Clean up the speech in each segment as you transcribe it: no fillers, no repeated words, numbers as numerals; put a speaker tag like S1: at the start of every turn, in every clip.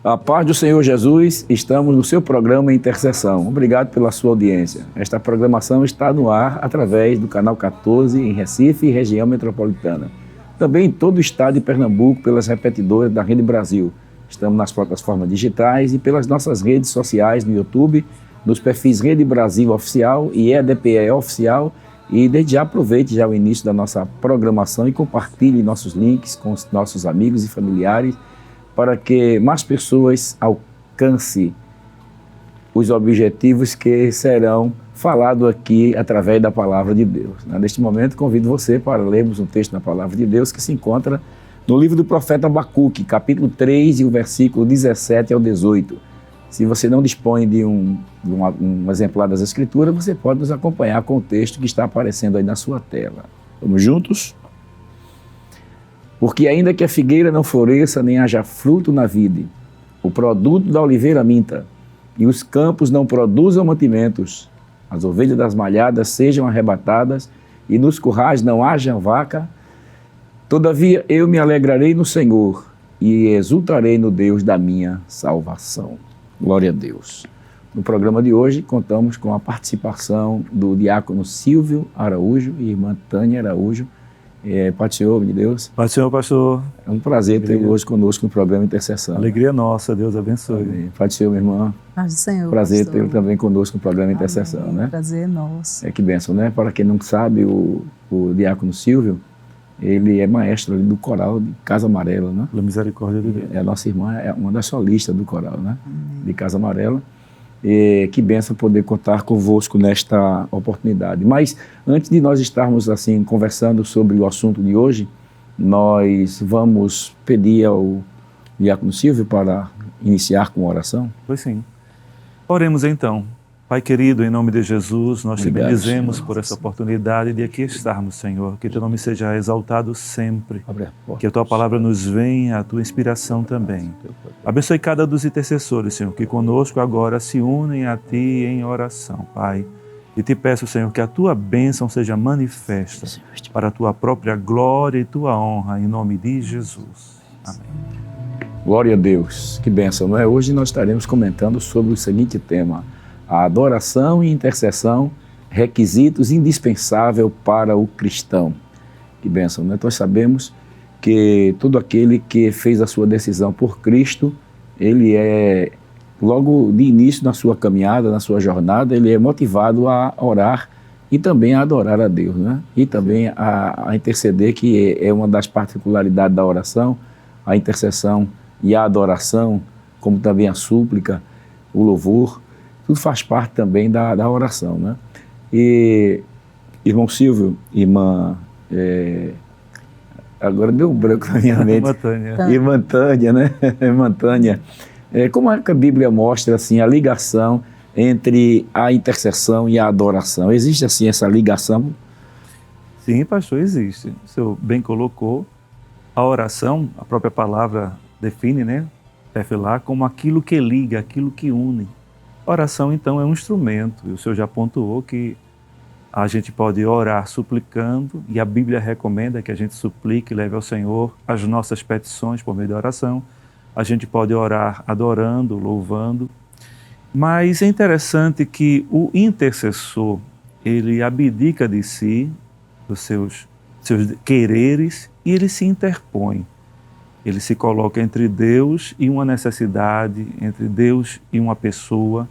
S1: A paz do Senhor Jesus, estamos no seu programa Intercessão. Obrigado pela sua audiência. Esta programação está no ar através do canal 14 em Recife e região metropolitana. Também em todo o estado de Pernambuco pelas repetidoras da Rede Brasil. Estamos nas plataformas digitais e pelas nossas redes sociais no YouTube, nos perfis Rede Brasil Oficial e EDPE Oficial. E desde já aproveite já o início da nossa programação e compartilhe nossos links com os nossos amigos e familiares para que mais pessoas alcancem os objetivos que serão falados aqui através da Palavra de Deus. Neste momento, convido você para lermos um texto da Palavra de Deus que se encontra no livro do profeta Abacuque, capítulo 3, e o versículo 17 ao 18. Se você não dispõe de um exemplar das Escrituras, você pode nos acompanhar com o texto que está aparecendo aí na sua tela. Vamos juntos? Porque ainda que a figueira não floresça, nem haja fruto na vide, o produto da oliveira minta, e os campos não produzam mantimentos, as ovelhas das malhadas sejam arrebatadas, e nos currais não haja vaca, todavia eu me alegrarei no Senhor, e exultarei no Deus da minha salvação. Glória a Deus. No programa de hoje, contamos com a participação do diácono Silvio Araújo e irmã Tânia Araújo. Pai do Senhor, de Deus.
S2: Pai do Senhor, pastor.
S1: É um prazer ter hoje conosco no programa Intercessão.
S2: Alegria nossa, Deus abençoe.
S1: Amém. Pai do Senhor, minha irmã.
S3: Pai do Senhor,
S1: prazer
S3: pastor.
S1: ter também conosco no programa Intercessão,
S3: Amém.
S1: né?
S3: Prazer é nosso.
S1: Que bênção, né? Para quem não sabe, o diácono Silvio, ele é maestro ali do coral de Casa Amarela, né?
S2: Pela misericórdia de Deus.
S1: A nossa irmã é uma das solistas do coral, né? De Casa Amarela. E que bênção poder contar convosco nesta oportunidade. Mas antes de nós estarmos assim conversando sobre o assunto de hoje, nós vamos pedir ao diácono Silvio para iniciar com a oração.
S2: Pois sim. Oremos então. Pai querido, em nome de Jesus, nós te bendizemos
S1: Senhor,
S2: por essa oportunidade de aqui estarmos, Senhor. Que teu nome seja exaltado sempre. Que a tua palavra nos venha, a tua inspiração também. Abençoe cada dos intercessores, Senhor, que conosco agora se unem a ti em oração, Pai. E te peço, Senhor, que a tua bênção seja manifesta para a tua própria glória e tua honra, em nome de Jesus. Amém.
S1: Glória a Deus. Que bênção, não é? Hoje nós estaremos comentando sobre o seguinte tema: a adoração e intercessão, requisitos indispensáveis para o cristão. Que bênção, né? Nós sabemos que todo aquele que fez a sua decisão por Cristo, ele é, logo de início na sua caminhada, na sua jornada, ele é motivado a orar e também a adorar a Deus, né? E também a interceder, que é uma das particularidades da oração, a intercessão e a adoração, como também a súplica, o louvor. Tudo faz parte também da oração, né? E, irmão Silvio, agora deu um branco na minha mente. Irmã Tânia, né? Irmã Tânia. Como é que a Bíblia mostra assim, a ligação entre a intercessão e a adoração? Existe assim essa ligação?
S2: Sim, pastor, existe. O senhor bem colocou. A oração, a própria palavra define, né? Tefilá, como aquilo que liga, aquilo que une. Oração, então, é um instrumento, e o senhor já pontuou que a gente pode orar suplicando, e a Bíblia recomenda que a gente suplique e leve ao Senhor as nossas petições por meio da oração. A gente pode orar adorando, louvando, mas é interessante que o intercessor, ele abdica de si, dos seus quereres, e ele se interpõe. Ele se coloca entre Deus e uma necessidade, entre Deus e uma pessoa,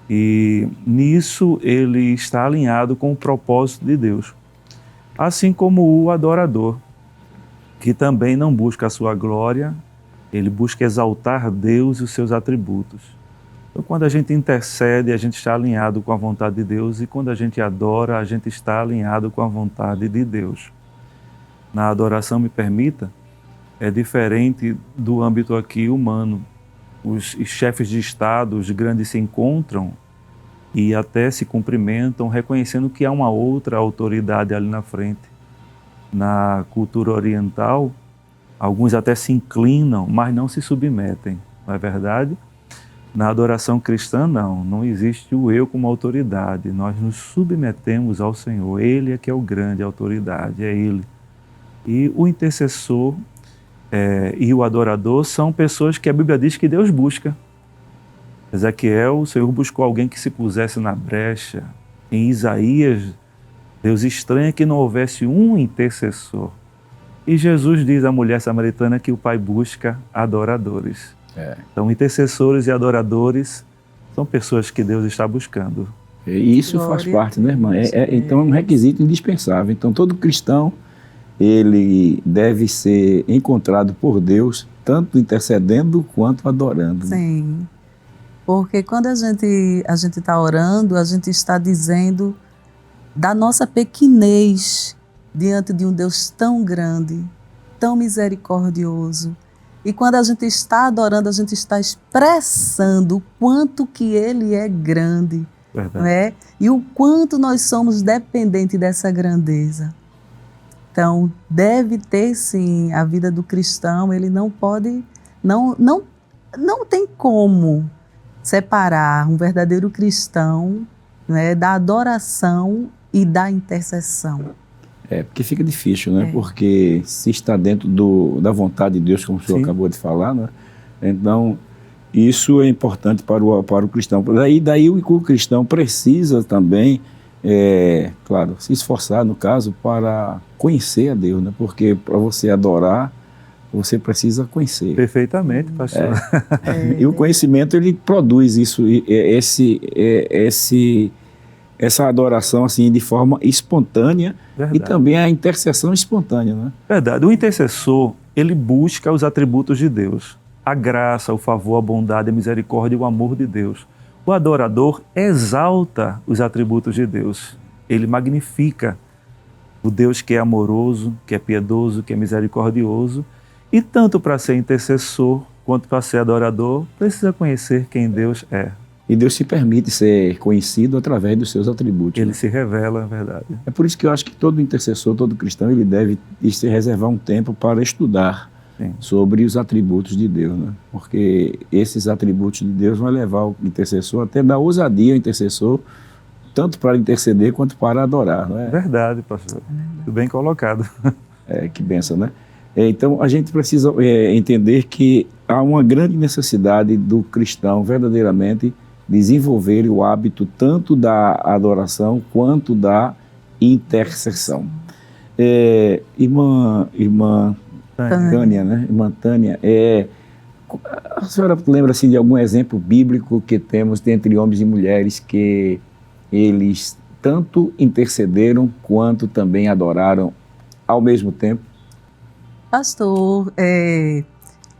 S2: e nisso ele está alinhado com o propósito de Deus. Assim como o adorador, que também não busca a sua glória, ele busca exaltar Deus e os seus atributos. Então, quando a gente intercede, a gente está alinhado com a vontade de Deus, e quando a gente adora, a gente está alinhado com a vontade de Deus. Na adoração, me permita, é diferente do âmbito aqui humano. Os chefes de Estado, os grandes, se encontram e até se cumprimentam, reconhecendo que há uma outra autoridade ali na frente. Na cultura oriental, alguns até se inclinam, mas não se submetem, não é verdade? Na adoração cristã, não existe o eu como autoridade. Nós nos submetemos ao Senhor. Ele é que é o grande autoridade, é Ele. E o intercessor e o adorador são pessoas que a Bíblia diz que Deus busca. Ezequiel, o Senhor buscou alguém que se pusesse na brecha. Em Isaías, Deus estranha que não houvesse um intercessor. E Jesus diz à mulher samaritana que o Pai busca adoradores. Então, intercessores e adoradores são pessoas que Deus está buscando.
S1: E isso faz parte, né, irmã? Então é um requisito indispensável. Então todo cristão, ele deve ser encontrado por Deus, tanto intercedendo quanto adorando.
S3: Sim, porque quando a gente está orando, a gente está dizendo da nossa pequenez diante de um Deus tão grande, tão misericordioso. E quando a gente está adorando, a gente está expressando o quanto que Ele é grande, não é? E o quanto nós somos dependentes dessa grandeza. Então, deve ter sim, a vida do cristão, ele não pode, não tem como separar um verdadeiro cristão, né, da adoração e da intercessão.
S1: Porque fica difícil, né? Porque se está dentro da vontade de Deus, como o senhor acabou de falar, né? Então, isso é importante para o cristão. Daí o cristão precisa também, claro, se esforçar, no caso, para conhecer a Deus, né? Porque para você adorar, você precisa conhecer.
S2: Perfeitamente, pastor.
S1: E o conhecimento, ele produz isso, essa adoração assim de forma espontânea. Verdade. E também a intercessão espontânea, né?
S2: Verdade. O intercessor, ele busca os atributos de Deus. A graça, o favor, a bondade, a misericórdia e o amor de Deus. O adorador exalta os atributos de Deus. Ele magnifica o Deus que é amoroso, que é piedoso, que é misericordioso. E tanto para ser intercessor quanto para ser adorador, precisa conhecer quem Deus é.
S1: E Deus se permite ser conhecido através dos seus atributos.
S2: Ele se revela, é verdade.
S1: É por isso que eu acho que todo intercessor, todo cristão, ele deve se reservar um tempo para estudar sobre os atributos de Deus, né? Porque esses atributos de Deus vão levar o intercessor até dar ousadia ao intercessor, tanto para interceder quanto para adorar, não é?
S2: Verdade, pastor. Muito bem colocado.
S1: Que bênção, né? Então, a gente precisa entender que há uma grande necessidade do cristão verdadeiramente desenvolver o hábito tanto da adoração quanto da intercessão. Irmã Tânia, né? Irmã Tânia, a senhora lembra assim, de algum exemplo bíblico que temos entre homens e mulheres que eles tanto intercederam quanto também adoraram ao mesmo tempo?
S3: Pastor,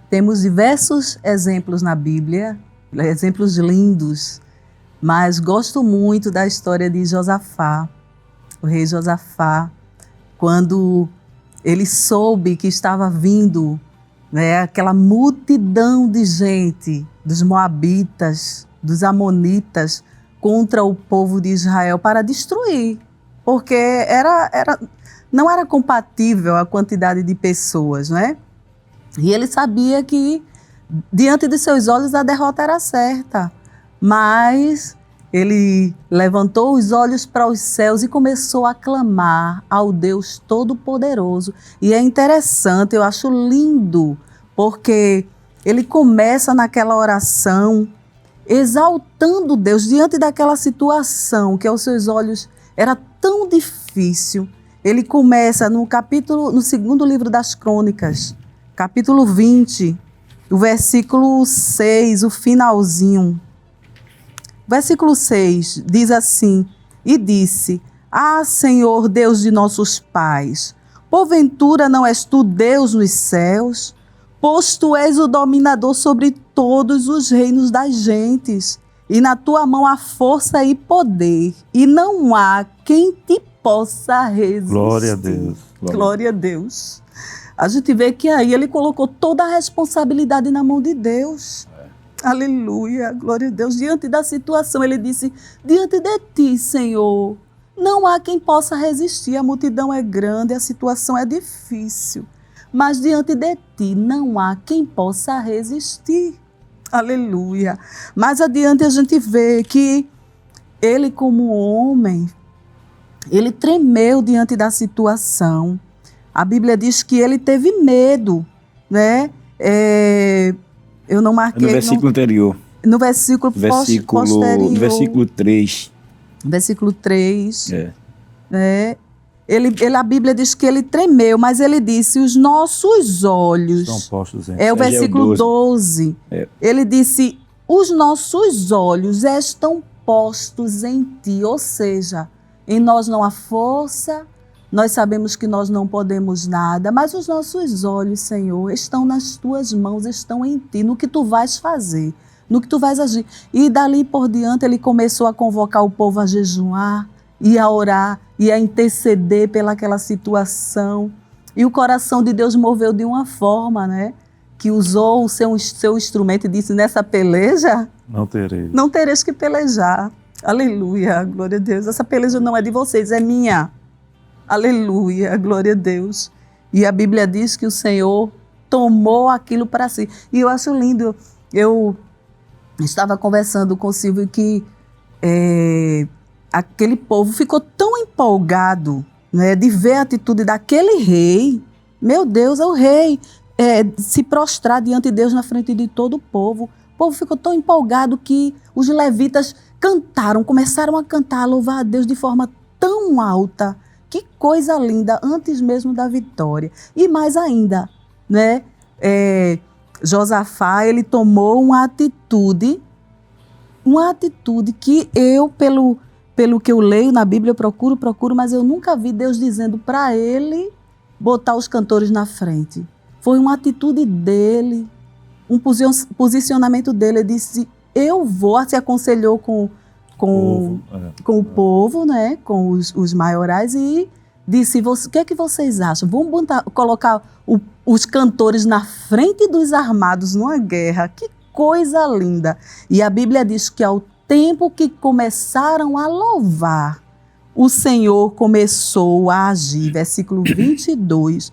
S3: temos diversos exemplos na Bíblia, exemplos lindos, mas gosto muito da história de Josafá, o rei Josafá, quando ele soube que estava vindo, né, aquela multidão de gente, dos moabitas, dos amonitas, contra o povo de Israel para destruir, porque não era compatível a quantidade de pessoas, né? E ele sabia que, diante de seus olhos, a derrota era certa. Mas ele levantou os olhos para os céus e começou a clamar ao Deus Todo-Poderoso. E é interessante, eu acho lindo, porque ele começa naquela oração exaltando Deus diante daquela situação que aos seus olhos era tão difícil. Ele começa no segundo livro das Crônicas, capítulo 20, o versículo 6, o finalzinho. Versículo 6 diz assim: E disse: Ah, Senhor, Deus de nossos pais, porventura não és tu Deus nos céus? Pois tu és o dominador sobre todos os reinos das gentes, e na tua mão há força e poder, e não há quem te possa resistir.
S2: Glória a Deus.
S3: Glória a Deus. A gente vê que aí ele colocou toda a responsabilidade na mão de Deus. Aleluia, glória a Deus. Diante da situação, ele disse: diante de ti, Senhor, não há quem possa resistir. A multidão é grande, a situação é difícil. Mas diante de ti não há quem possa resistir. Aleluia. Mais adiante a gente vê que ele, como homem, ele tremeu diante da situação. A Bíblia diz que ele teve medo, né? Eu não marquei.
S1: No versículo anterior.
S3: No versículo posterior.
S1: No versículo 3.
S3: Versículo 3. Né? A Bíblia diz que ele tremeu, mas ele disse: os nossos olhos.
S2: Estão postos em.
S3: É o versículo 12. Ele disse: os nossos olhos estão postos em ti. Ou seja, em nós não há força, nós sabemos que nós não podemos nada, mas os nossos olhos, Senhor, estão nas tuas mãos, estão em ti, no que tu vais fazer, no que tu vais agir. E dali por diante ele começou a convocar o povo a jejuar e a orar e a interceder pelaquela situação. E o coração de Deus moveu de uma forma, né? Que usou o seu instrumento e disse: nessa peleja, não tereis que pelejar. Aleluia, glória a Deus. Essa peleja não é de vocês, é minha. Aleluia, glória a Deus. E a Bíblia diz que o Senhor tomou aquilo para si. E eu acho lindo, eu estava conversando com o Silvio que aquele povo ficou tão empolgado, né, de ver a atitude daquele rei. Meu Deus, é o rei, se prostrar diante de Deus na frente de todo o povo. O povo ficou tão empolgado que os levitas começaram a cantar, a louvar a Deus de forma tão alta. Que coisa linda, antes mesmo da vitória. E mais ainda, né? Josafá, ele tomou uma atitude que eu, pelo que eu leio na Bíblia, eu procuro, mas eu nunca vi Deus dizendo para ele botar os cantores na frente. Foi uma atitude dele, um posicionamento dele. Ele disse: eu vou, se aconselhou com o povo, né, com os maiorais, e disse: o que é que vocês acham? Vamos colocar os cantores na frente dos armados numa guerra. Que coisa linda! E a Bíblia diz que ao tempo que começaram a louvar, o Senhor começou a agir. Versículo 22.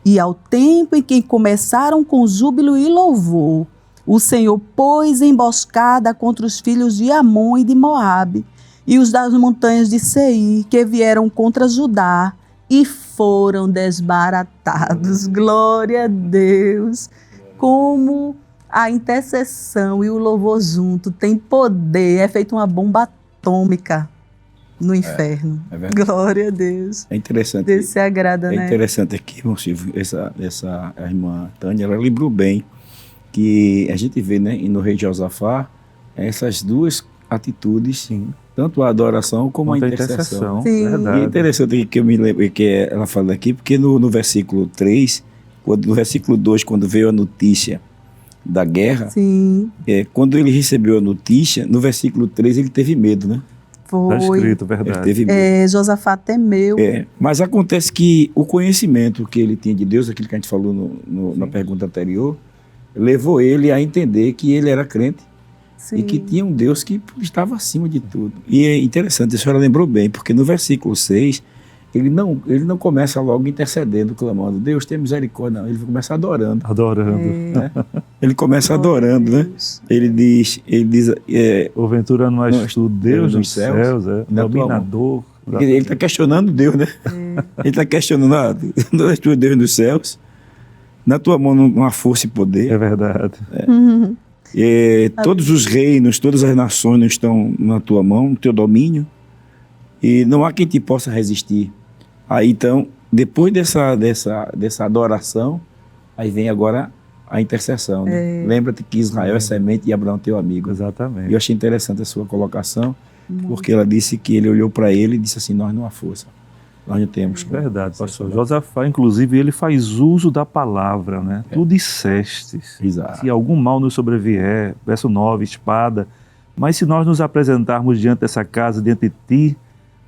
S3: E ao tempo em que começaram com júbilo e louvor, o Senhor pôs emboscada contra os filhos de Amon e de Moabe, e os das montanhas de Seir, que vieram contra Judá, e foram desbaratados. Glória a Deus! Como a intercessão e o louvor junto tem poder, é feito uma bomba atômica no inferno. Glória a Deus.
S1: É interessante.
S3: Deus se agrada, né?
S1: É interessante aqui, irmão Silvio, essa a irmã Tânia, ela lembrou bem que a gente vê, né, no rei Josafá, essas duas atitudes, sim, tanto a adoração como a intercessão.
S2: Verdade.
S1: E é interessante que eu me lembro que ela fala aqui, porque no versículo 3, no versículo 2, quando veio a notícia da guerra,
S3: sim,
S1: quando ele recebeu a notícia, no versículo 3 ele teve medo, né?
S3: Foi.
S2: Está escrito, verdade.
S1: Ele teve medo.
S3: Josafá temeu.
S1: Mas acontece que o conhecimento que ele tinha de Deus, aquilo que a gente falou na pergunta anterior, levou ele a entender que ele era crente, sim, e que tinha um Deus que estava acima de tudo. E é interessante, a senhora lembrou bem, porque no versículo 6, ele não começa logo intercedendo, clamando: Deus, tem misericórdia. Não, ele começa adorando. Né? Ele começa adorando, né? Ele diz
S2: porventura não és tu, Deus dos céus, dominador.
S1: Ele está questionando Deus, né? Ele está questionando: não és tu, Deus dos céus? Na tua mão não há força e poder.
S2: É verdade.
S1: Todos os reinos, todas as nações estão na tua mão, no teu domínio, e não há quem te possa resistir. Aí então, depois dessa adoração, aí vem agora a intercessão. Né? Lembra-te que Israel é semente e Abraão teu amigo.
S2: Exatamente.
S1: E eu achei interessante a sua colocação, porque ela disse que ele olhou para ele e disse assim: nós não há força. Nós não temos.
S2: Verdade, pastor. Josafá, inclusive, ele faz uso da palavra, né? Tu dissestes.
S1: Exato.
S2: Se algum mal nos sobrevier, verso 9, espada, mas se nós nos apresentarmos diante dessa casa, diante de ti,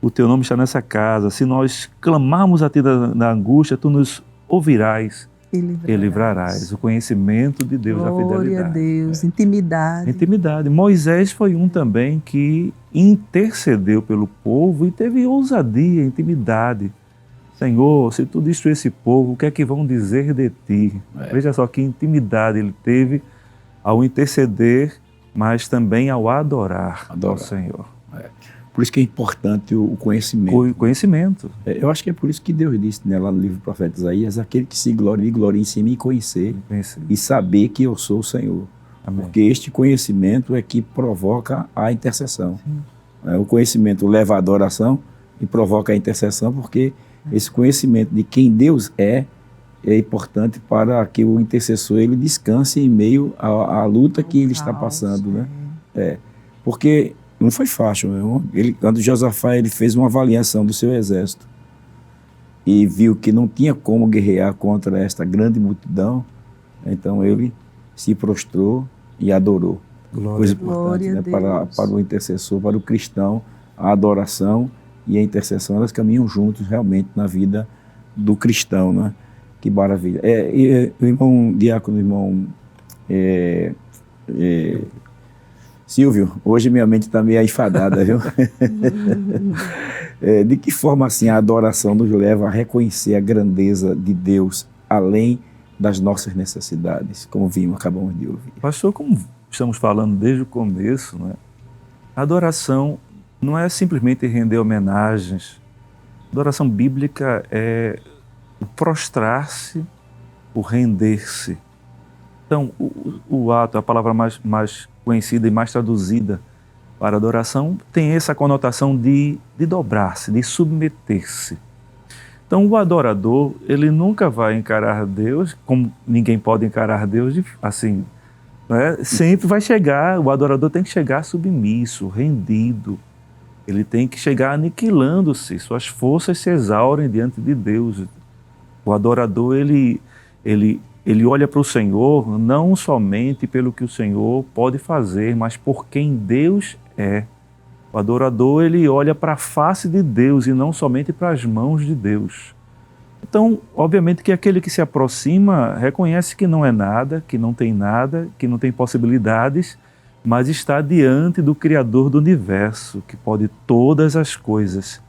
S2: o teu nome está nessa casa. Se nós clamarmos a ti da angústia, tu nos ouvirás e livrarás. O conhecimento de Deus, da fidelidade.
S3: Glória a Deus, intimidade.
S2: Intimidade. Moisés foi um também que intercedeu pelo povo e teve ousadia, intimidade. Senhor, se tu destruir esse povo, o que é que vão dizer de ti? Veja só que intimidade ele teve ao interceder, mas também ao adorar ao Senhor.
S1: por isso que é importante o conhecimento.
S2: O conhecimento.
S1: Eu acho que é por isso que Deus disse, né, lá no livro do profeta Isaías, aquele que se glorie-se em me conhecer e saber que eu sou o Senhor. Amém. Porque este conhecimento é que provoca a intercessão. O conhecimento leva à adoração e provoca a intercessão, porque esse conhecimento de quem Deus é importante para que o intercessor ele descanse em meio à luta que ele está passando, né? Porque não foi fácil. Quando Josafá ele fez uma avaliação do seu exército e viu que não tinha como guerrear contra esta grande multidão, então ele se prostrou e adorou. Coisa importante, né? Para o intercessor, para o cristão, a adoração e a intercessão, elas caminham juntos realmente na vida do cristão, né? Que maravilha. O irmão Diácono, irmão Silvio, hoje minha mente está meio enfadada, viu? De que forma assim a adoração nos leva a reconhecer a grandeza de Deus além das nossas necessidades, como acabamos de ouvir?
S2: Pastor, como estamos falando desde o começo, né? A adoração não é simplesmente render homenagens. A adoração bíblica é o prostrar-se, o render-se. Então, o ato, a palavra mais conhecida e mais traduzida para adoração, tem essa conotação de dobrar-se, de submeter-se. Então, o adorador, ele nunca vai encarar Deus, como ninguém pode encarar Deus assim, né? Sempre vai chegar, o adorador tem que chegar submisso, rendido. Ele tem que chegar aniquilando-se, suas forças se exaurem diante de Deus. O adorador, ele olha para o Senhor não somente pelo que o Senhor pode fazer, mas por quem Deus é. O adorador, ele olha para a face de Deus e não somente para as mãos de Deus. Então, obviamente que aquele que se aproxima reconhece que não é nada, que não tem possibilidades, mas está diante do Criador do universo, que pode todas as coisas.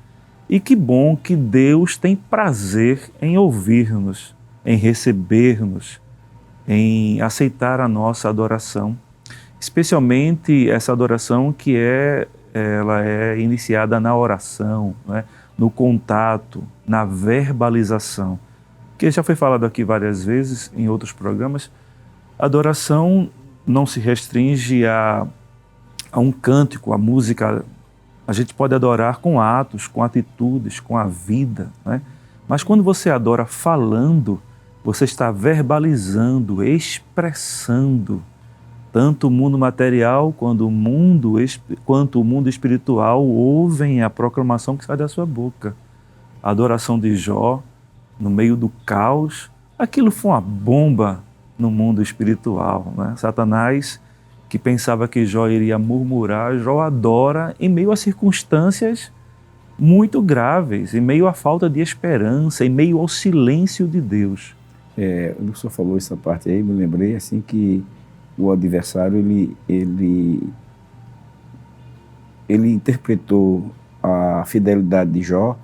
S2: E que bom que Deus tem prazer em ouvir-nos, em receber-nos, em aceitar a nossa adoração. Especialmente essa adoração que ela é iniciada na oração, né? No contato, na verbalização. Que já foi falado aqui várias vezes em outros programas, a adoração não se restringe a um cântico, a música. A gente pode adorar com atos, com atitudes, com a vida, né? Mas quando você adora falando, você está verbalizando, expressando. Tanto o mundo material quanto o mundo espiritual ouvem a proclamação que sai da sua boca. A adoração de Jó, no meio do caos, aquilo foi uma bomba no mundo espiritual, né? Satanás, que pensava que Jó iria murmurar, Jó adora em meio a circunstâncias muito graves, em meio à falta de esperança, em meio ao silêncio de Deus.
S1: O senhor falou essa parte aí, me lembrei assim que o adversário ele interpretou a fidelidade de Jó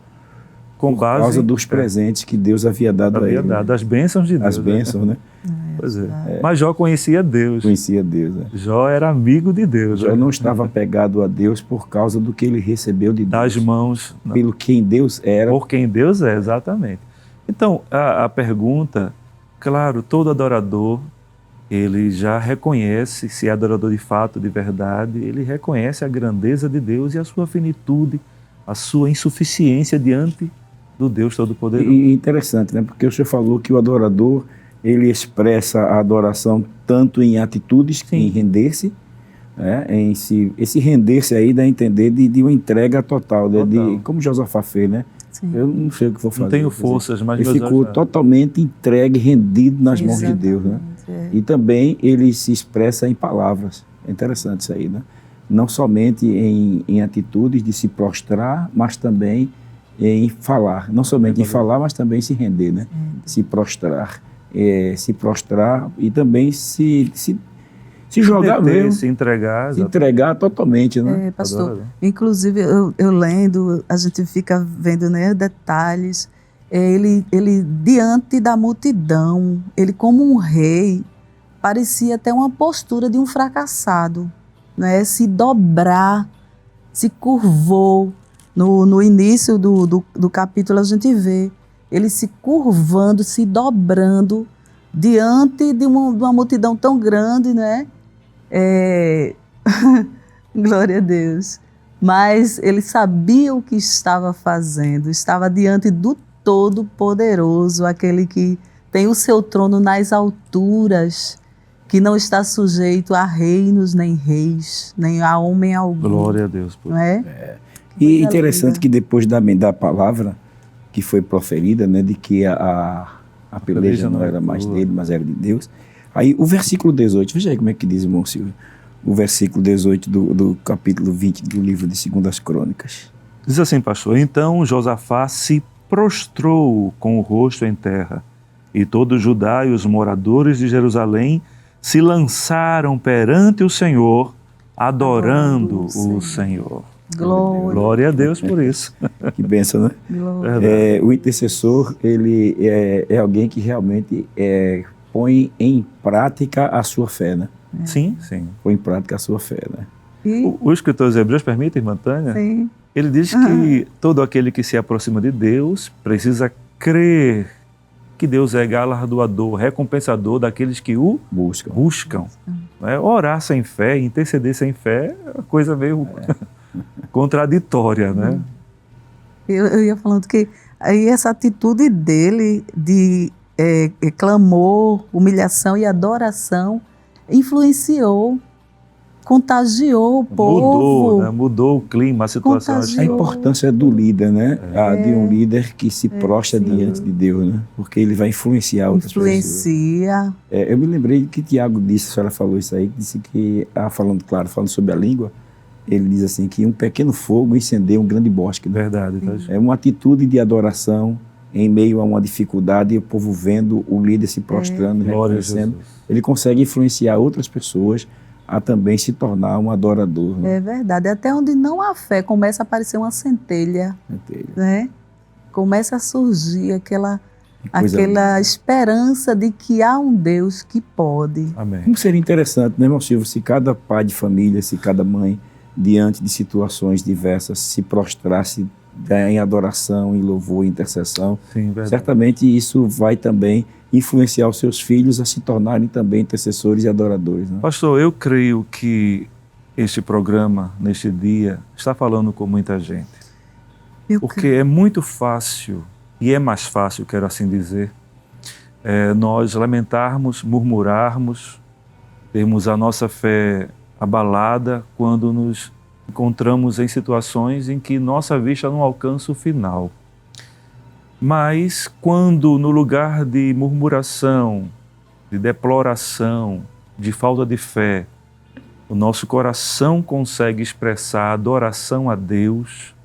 S1: por causa dos presentes que Deus havia dado a ele.
S2: As bênçãos de Deus.
S1: As bênçãos, né?
S2: Pois é. Mas Jó conhecia Deus.
S1: Conhecia Deus,
S2: Jó era amigo de Deus.
S1: Jó não estava apegado a Deus por causa do que ele recebeu de Deus.
S2: Das mãos.
S1: Pelo quem Deus era.
S2: Por quem Deus é, exatamente. Então, a pergunta, claro, todo adorador, ele já reconhece, se é adorador de fato, de verdade, ele reconhece a grandeza de Deus e a sua finitude, a sua insuficiência diante do Deus Todo-Poderoso.
S1: E interessante, né? Porque o senhor falou que o adorador, ele expressa a adoração tanto em atitudes, em render-se, né? Esse render-se aí dá a entender de uma entrega total, de como Josafá fez, né? Sim. Eu não sei o que vou fazer.
S2: Não tenho forças, mas
S1: ele ficou totalmente entregue, rendido nas mãos de Deus, né? E também ele se expressa em palavras. É interessante isso aí, né? Não somente em atitudes de se prostrar, mas também em falar. Não somente em falar, mas também se render, né? Se prostrar. Se prostrar e também se jogar mesmo.
S2: Se entregar.
S1: Se entregar totalmente, né?
S3: Pastor, inclusive eu lendo, a gente fica vendo, né, detalhes. Ele diante da multidão, ele como um rei, parecia até uma postura de um fracassado, né? Se dobrar, se curvou. No início do capítulo a gente vê ele se curvando, se dobrando diante de uma multidão tão grande, né? Glória a Deus. Mas ele sabia o que estava fazendo, estava diante do Todo-Poderoso, aquele que tem o seu trono nas alturas, que não está sujeito a reinos, nem reis, nem a homem algum.
S2: Glória a Deus.
S3: Não é?
S1: E interessante que depois da palavra que foi proferida, né, de que a peleja não era mais dele, mas era de Deus. Aí o versículo 18, veja aí como é que diz, irmão Silvio, o versículo 18 do capítulo 20 do livro de 2 Crônicas.
S2: Diz assim, pastor: então Josafá se prostrou com o rosto em terra, e todo Judá e os moradores de Jerusalém se lançaram perante o Senhor, adorando o Senhor. Glória a Deus por isso.
S1: Que bênção, né? O intercessor, ele é alguém que realmente põe em prática a sua fé, né?
S2: Sim, sim.
S1: Põe em prática a sua fé, né?
S2: O escritor dos Hebreus, permite, irmã Tânia?
S3: Sim.
S2: Ele diz que todo aquele que se aproxima de Deus precisa crer que Deus é galardoador, recompensador daqueles que o buscam. Orar sem fé, interceder sem fé, é uma coisa meio contraditória, né?
S3: Eu ia falando que aí essa atitude dele de clamor, humilhação e adoração influenciou, contagiou o povo.
S2: Mudou o clima, a situação.
S3: Contagiou.
S1: A importância do líder, né? De um líder que se prostra diante de Deus, né? Porque ele vai influenciar outras pessoas.
S3: Influencia.
S1: Eu me lembrei que Tiago disse, a senhora falou isso aí, disse que, falando sobre a língua, ele diz assim que um pequeno fogo incendeia um grande bosque. Né?
S2: Verdade. Tá?
S1: É uma atitude de adoração em meio a uma dificuldade, e o povo vendo o líder se prostrando, reconhecendo, ele consegue influenciar outras pessoas a também se tornar um adorador. Né?
S3: É verdade. Até onde não há fé, começa a aparecer uma centelha. Né? Começa a surgir aquela esperança de que há um Deus que pode.
S2: Amém.
S1: Como seria interessante, né, irmão Silvio, se cada pai de família, se cada mãe, diante de situações diversas, se prostrasse em adoração, em louvor, em intercessão.
S2: Sim, verdade.
S1: Certamente isso vai também influenciar os seus filhos a se tornarem também intercessores e adoradores. Né?
S2: Pastor, eu creio que este programa, neste dia, está falando com muita gente. Porque é muito fácil, e é mais fácil, quero assim dizer, nós lamentarmos, murmurarmos, termos a nossa fé abalada quando nos encontramos em situações em que nossa vista não alcança o final. Mas quando no lugar de murmuração, de deploração, de falta de fé, o nosso coração consegue expressar adoração a Deus,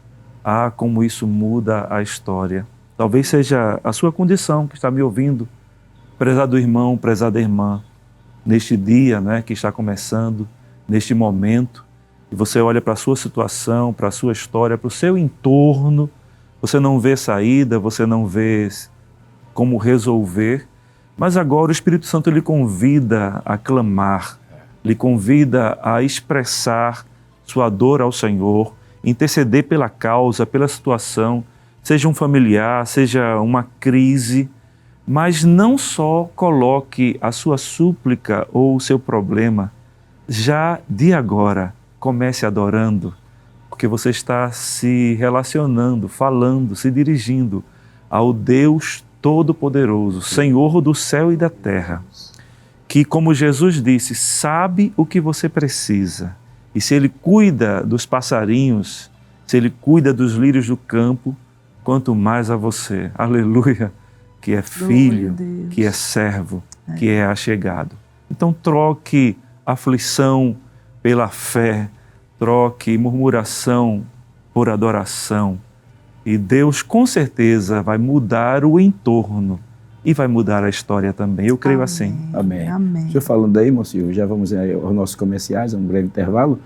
S2: como isso muda a história. Talvez seja a sua condição que está me ouvindo, prezado irmão, prezada irmã, neste dia, né, que está começando, neste momento, e você olha para a sua situação, para a sua história, para o seu entorno, você não vê saída, você não vê como resolver, mas agora o Espírito Santo lhe convida a clamar, lhe convida a expressar sua dor ao Senhor, interceder pela causa, pela situação, seja um familiar, seja uma crise, mas não só coloque a sua súplica ou o seu problema, já de agora comece adorando, porque você está se relacionando, falando, se dirigindo ao Deus Todo-Poderoso, Senhor do céu e da terra, que, como Jesus disse, sabe o que você precisa. E se Ele cuida dos passarinhos, se Ele cuida dos lírios do campo, quanto mais a você, aleluia, que é filho, que é servo, que é achegado. Então troque aflição pela fé, troque murmuração por adoração. E Deus com certeza vai mudar o entorno e vai mudar a história também. Eu creio assim.
S1: Amém.
S3: Amém.
S1: O senhor falando aí, irmão Silvio, já vamos aos nossos comerciais, a um breve intervalo,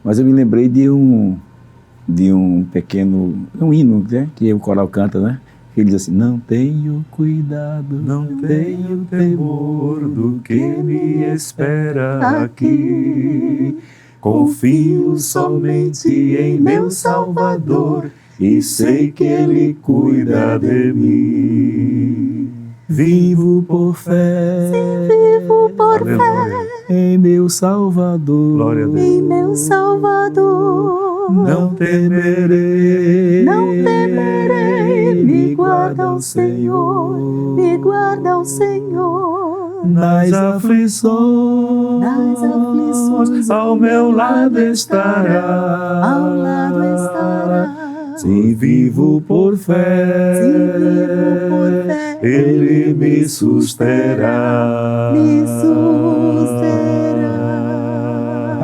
S1: mas eu me lembrei de um pequeno, um hino, né, que o coral canta, né? Ele diz assim: não tenho cuidado,
S2: não tenho temor do que me espera aqui. Confio somente em meu Salvador e sei que Ele cuida de mim. Vivo por fé,
S3: Vivo por
S2: aleluia,
S1: em meu Salvador.
S2: Glória a Deus.
S3: em meu Salvador.
S2: Não temerei,
S3: Não temerei, me guarda o Senhor, me guarda o Senhor.
S1: nas aflições,
S3: Nas aflições,
S2: ao meu lado estará.
S3: ao lado estará.
S1: sim, vivo por fé,
S3: Sim, vivo por fé,
S2: Ele me susterá.
S3: me susterá.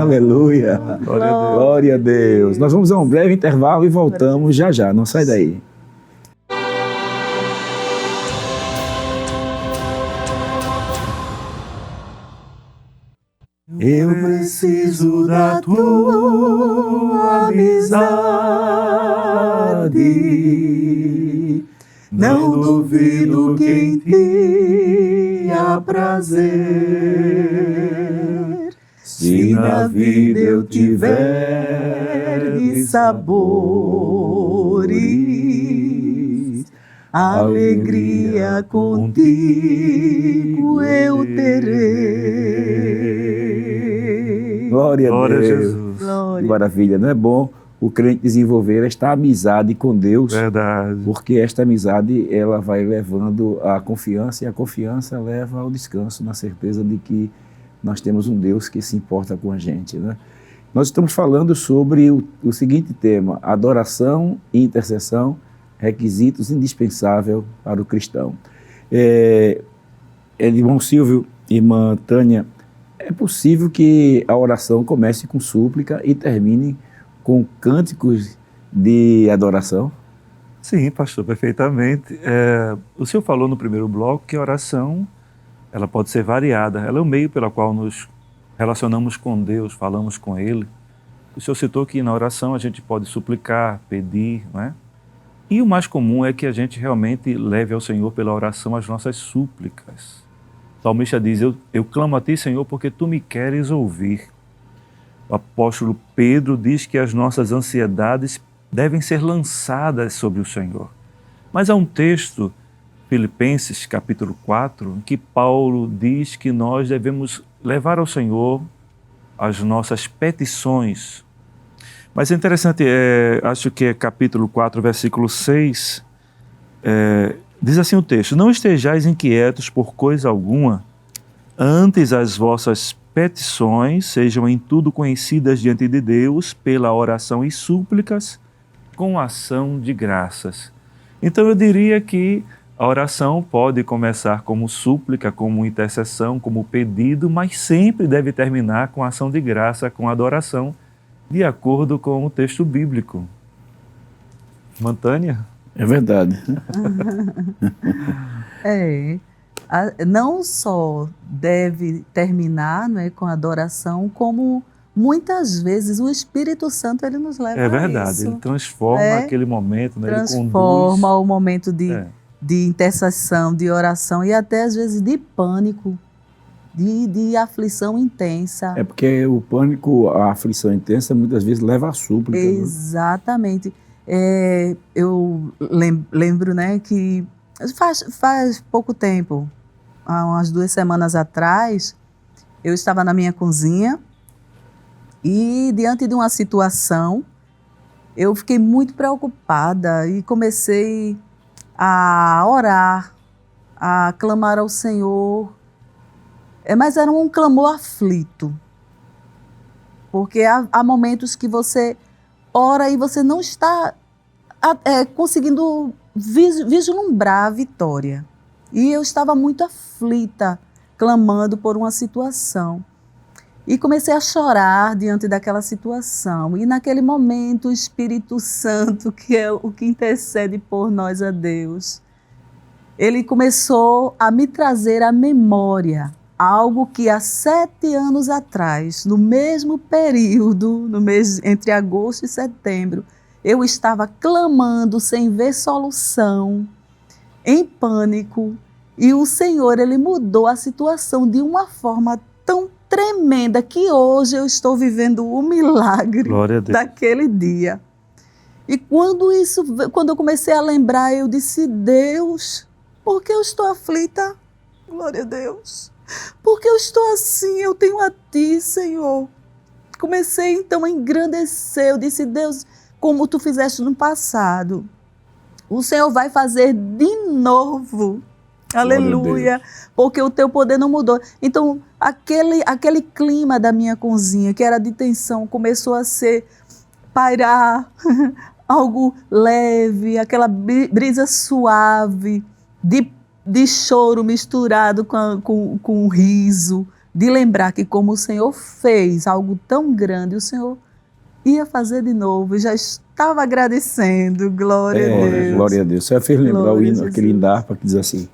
S1: aleluia.
S2: Glória a Deus.
S1: Glória a Deus. Nós vamos a um breve intervalo e voltamos já já. Não sai daí.
S2: Eu preciso da tua amizade. Não duvido que em ti há prazer. Se na vida eu tiver de sabores, alegria contigo eu terei.
S1: Glória a
S2: Glória a
S1: Deus.
S2: Jesus.
S1: Que
S3: Glória.
S1: maravilha. Não é bom o crente desenvolver esta amizade com Deus,
S2: Verdade.
S1: porque esta amizade ela vai levando à confiança e a confiança leva ao descanso, na certeza de que nós temos um Deus que se importa com a gente, né? Nós estamos falando sobre o seguinte tema: adoração e intercessão, requisitos indispensáveis para o cristão. Irmão Silvio, irmã Tânia, é possível que a oração comece com súplica e termine com cânticos de adoração?
S2: Sim, pastor, perfeitamente. O senhor falou no primeiro bloco que a oração ela pode ser variada. Ela é o meio pelo qual nos relacionamos com Deus, falamos com Ele. O senhor citou que na oração a gente pode suplicar, pedir, não é? E o mais comum é que a gente realmente leve ao Senhor pela oração as nossas súplicas. O salmista diz, eu clamo a ti, Senhor, porque tu me queres ouvir. O apóstolo Pedro diz que as nossas ansiedades devem ser lançadas sobre o Senhor. Mas há um texto, Filipenses capítulo 4, em que Paulo diz que nós devemos levar ao Senhor as nossas petições. Mas é interessante, acho que é capítulo 4, versículo 6, diz assim o texto, não estejais inquietos por coisa alguma, antes as vossas petições sejam em tudo conhecidas diante de Deus pela oração e súplicas com ação de graças. Então eu diria que a oração pode começar como súplica, como intercessão, como pedido, mas sempre deve terminar com ação de graça, com adoração, de acordo com o texto bíblico. Mantânia?
S1: É verdade.
S3: Não só deve terminar, não é, com a adoração, como muitas vezes o Espírito Santo ele nos leva
S2: É
S3: a
S2: verdade,
S3: isso.
S2: ele transforma aquele momento, né? Ele
S3: Transforma
S2: conduz.
S3: o momento de intercessão, de oração e até às vezes de pânico, de aflição intensa.
S1: É porque o pânico, a aflição intensa, muitas vezes leva à súplica.
S3: Exatamente. Eu lembro, né, que faz pouco tempo, há umas 2 semanas atrás, eu estava na minha cozinha e diante de uma situação, eu fiquei muito preocupada e comecei a orar, a clamar ao Senhor, mas era um clamor aflito, porque há momentos que você ora e você não está conseguindo vislumbrar a vitória. E eu estava muito aflita, clamando por uma situação. E comecei a chorar diante daquela situação. E naquele momento o Espírito Santo, que é o que intercede por nós a Deus, ele começou a me trazer à memória algo que há 7 anos atrás, no mesmo período, no mês entre agosto e setembro, eu estava clamando sem ver solução, em pânico, e o Senhor ele mudou a situação de uma forma tão tremenda que hoje eu estou vivendo o milagre
S2: Glória a Deus.
S3: daquele dia. E quando eu comecei a lembrar, eu disse: Deus, por que eu estou aflita? Glória a Deus. Por que eu estou assim? Eu tenho a Ti, Senhor. Comecei então a engrandecer. Eu disse: Deus, como Tu fizeste no passado, o Senhor vai fazer de novo. Aleluia, porque o Teu poder não mudou. Então, aquele clima da minha cozinha, que era de tensão, começou a pairar algo leve, aquela brisa suave, de choro misturado com riso, de lembrar que como o Senhor fez algo tão grande, o Senhor ia fazer de novo, e já estava agradecendo. Glória a Deus.
S1: Glória a Deus. Você fez lembrar
S3: Glória
S1: o hino,
S3: a
S1: aquele
S3: Jesus.
S1: hino da harpa que diz assim: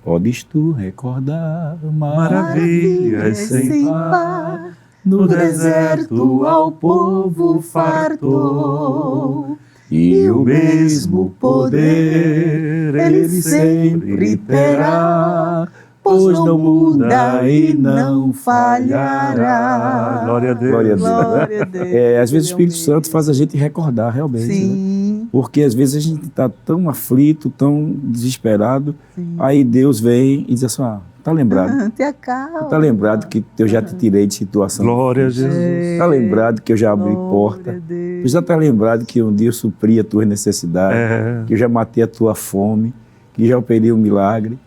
S1: podes tu recordar
S2: Maravilhas sem par,
S1: no
S2: deserto ao povo fartou,
S1: e
S2: o mesmo poder ele sempre terá,
S1: pois não muda e não falhará.
S2: Glória a Deus.
S1: Glória a Deus.
S3: Glória a Deus.
S1: Às vezes o Espírito Santo faz a gente recordar realmente, né?
S3: Sim,
S1: Porque às vezes a gente está tão aflito, tão desesperado,
S3: sim.
S1: aí Deus vem e diz assim: tá lembrado?
S3: Te acalma.
S1: Tá lembrado que eu já te tirei de situação.
S2: Glória a Jesus.
S1: Tá lembrado que eu já abri
S3: Glória
S1: porta.
S3: a Deus.
S1: Tu já tá lembrado que um dia eu supri as tuas necessidades,
S2: É.
S1: que eu já matei a tua fome, que já operei um milagre.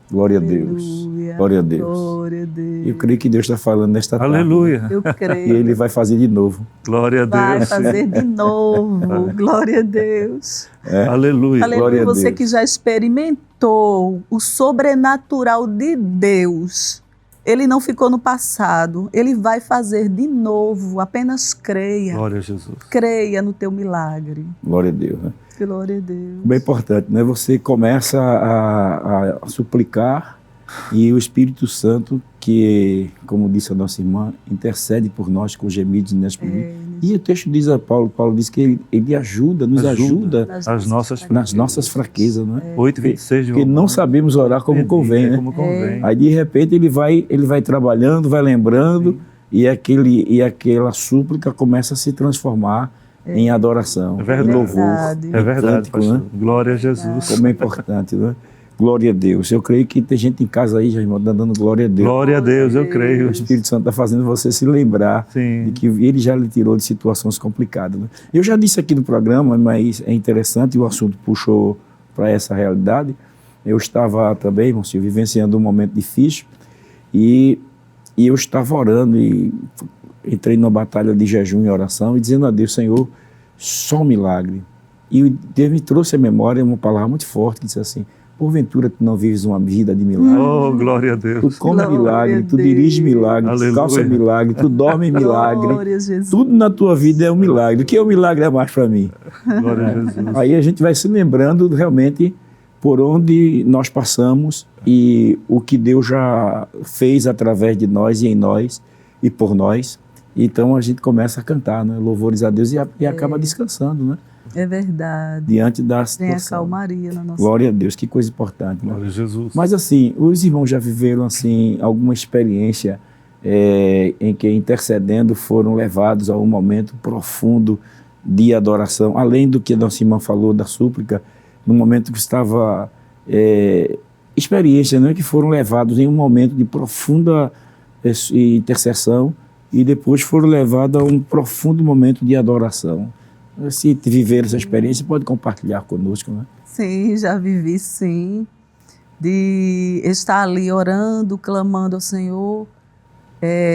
S1: Glória a Deus.
S3: Aleluia.
S1: Glória a Deus.
S3: Glória a Deus.
S1: Eu creio que Deus está falando nesta tarde.
S2: Aleluia.
S3: Eu
S1: E
S3: creio.
S1: Ele vai fazer de novo.
S2: Glória a
S3: Vai
S2: Deus.
S3: fazer de novo. Glória a Deus.
S2: Aleluia.
S1: Glória
S3: Aleluia.
S1: a
S3: Você
S1: Deus.
S3: que já experimentou o sobrenatural de Deus, Ele não ficou no passado. Ele vai fazer de novo. Apenas creia.
S2: Glória a Jesus.
S3: Creia no teu milagre.
S1: Glória a Deus. Né?
S3: Glória a Deus.
S1: Bem importante, né? Você começa a suplicar e o Espírito Santo, que, como disse a nossa irmã, intercede por nós com gemidos inexprimíveis. E o texto diz a Paulo diz que ele ajuda, nos ajuda
S2: As nossas
S1: nas nossas fraquezas, não é?
S2: 8:26 de
S1: Porque não
S2: Romanos.
S1: sabemos orar como convém, né?
S2: Como convém.
S1: Aí de repente ele vai trabalhando, vai lembrando, e aquela súplica começa a se transformar em adoração,
S2: É verdade.
S1: em louvor,
S3: Verdade.
S2: É verdade,
S1: cântico,
S2: pastor.
S1: né?
S2: Glória a Jesus.
S1: Como é importante, né? Glória a Deus. Eu creio que tem gente em casa aí, já, irmão, dando glória a Deus.
S2: Glória a Deus, eu creio.
S1: O Espírito Santo está fazendo você se lembrar
S2: Sim.
S1: de que ele já lhe tirou de situações complicadas. Né? Eu já disse aqui no programa, mas é interessante, o assunto puxou para essa realidade. Eu estava também, irmão Silvio, vivenciando um momento difícil e eu estava orando e entrei numa batalha de jejum e oração e dizendo a Deus: Senhor, só um milagre. E Deus me trouxe à memória uma palavra muito forte que disse assim: porventura tu não vives uma vida de milagre?
S2: Oh, glória a
S1: Tu
S2: Deus.
S1: come
S3: Glória
S1: milagre,
S3: a
S1: tu
S3: Deus.
S1: dirige milagre, tu
S2: Aleluia.
S1: calça milagre, tu dorme milagre.
S3: Glória a Jesus.
S1: Tudo na tua vida é um milagre. O que é um milagre a mais para mim?
S2: Glória a Jesus.
S1: Aí a gente vai se lembrando realmente por onde nós passamos e o que Deus já fez através de nós e em nós e por nós. Então a gente começa a cantar, né? Louvores a Deus e acaba descansando, né?
S3: É verdade.
S1: Diante da
S3: Tem a
S1: situação.
S3: calmaria na nossa
S1: Glória a Deus, que coisa importante, né?
S2: Glória a Jesus.
S1: Mas assim, os irmãos já viveram assim alguma experiência em que intercedendo foram levados a um momento profundo de adoração, além do que a nossa irmã falou da súplica, no momento que estava experiência, né, que foram levados em um momento de profunda intercessão e depois foram levados a um profundo momento de adoração. Se viver essa experiência, pode compartilhar conosco, né?
S3: Sim, já vivi, sim, de estar ali orando, clamando ao Senhor.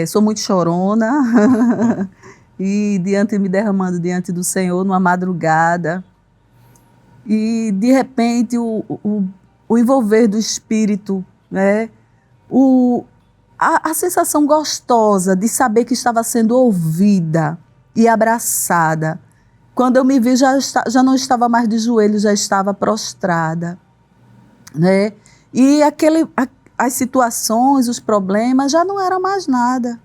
S3: Sou muito chorona e me derramando diante do Senhor numa madrugada. E, de repente, o envolver do Espírito, né? A sensação gostosa de saber que estava sendo ouvida e abraçada. Quando eu me vi, já não estava mais de joelhos, já estava prostrada, né? E as situações, os problemas já não eram mais nada.